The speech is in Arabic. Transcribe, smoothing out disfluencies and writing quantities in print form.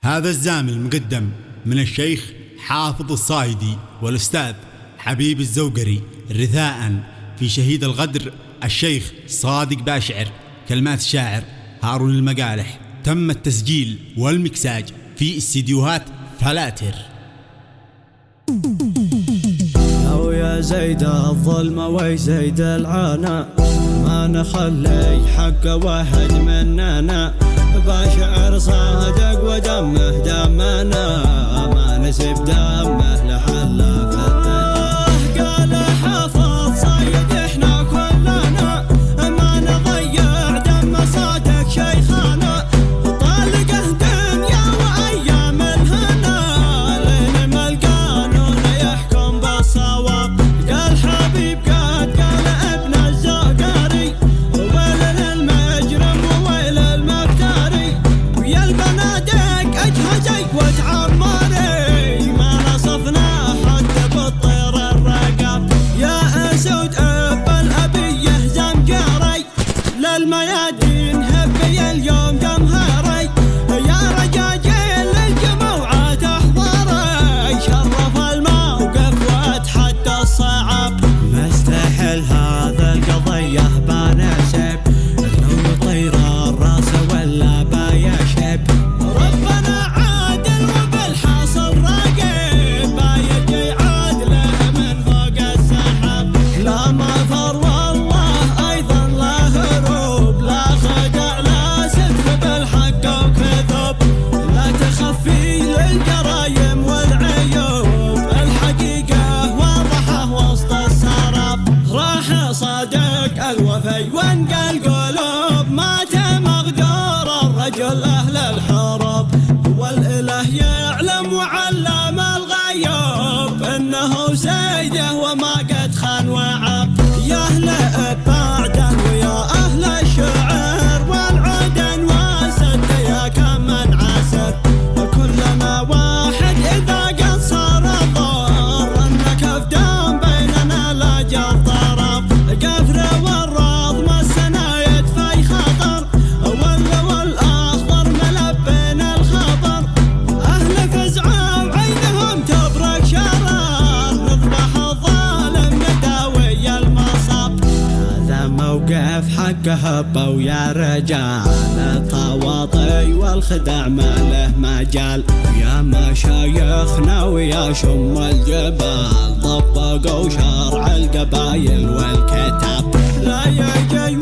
هذا الزامل المقدم من الشيخ حافظ الصايدي والأستاذ حبيب الزوقري رثاء في شهيد الغدر الشيخ صادق باشعر. كلمات الشاعر هارون المقالح. تم التسجيل والمكساج في استديوهات فلاتر. أو يا زيد الظلم ويزيد العنا، ما نخلي حق واحد مننا. باشعر صادق ودمه دمنا، ما نسيب دمه لحلا في الدنيا. قال حافظ صايد احنا كلنا، ما نضيع دم صادق شيخنا. طالقه دنيا وايام الهنا، لين ما القانون يحكم بالصواب. قال حبيب قال ابن الزوقري، ويل للمجرم وويل المفتري. ويا البنادق اجهزي وتعمري، ما نصفنا حتى بالطير الرقاب. يا اسود اب الابيه زمجري، للميادين هبي اليوم جمهري. يا رجاجيل للجموعات احضري، شرف الموقف واتحدى الصعب. مستحيل هذا القضيه بنسب، لو يطير الراس ولا بايشب. ربنا عادل وبالحاصل راقب، بايجي عدله من فوق السحاب. لا مفر والله ايضا لا هروب، لا خدع لا ستر بالحق وكذب. لا تخفي للجرايم والعيوب، الحقيقه واضحه وسط السراب. راح صادق الوفي وانقى القلوب، مات مغدور الرجل اهل الحروب. والاله يعلم وعلم الغيوب، انه سيده وما قد خان وعاب. يا اهل بعدا ويا اهل الشعر والعدن واسد، يا كم من عسر. كلنا واحد اذا قد صار الضر، النكف دام بيننا لا جر ضرب. قفر والراض مسنا يدفي خطر، والاخضر ملبين الخبر. اهل فزعه وعينهم تبرك شرار، نذبح الظالم نداوي المصاب. هذا موقف حق هبه ويا رجال، التواطي والخدع ما له مجال. يا مشايخنا ويا شم الجبال، طبقوا شرع القبايل والكتاب. لا يجي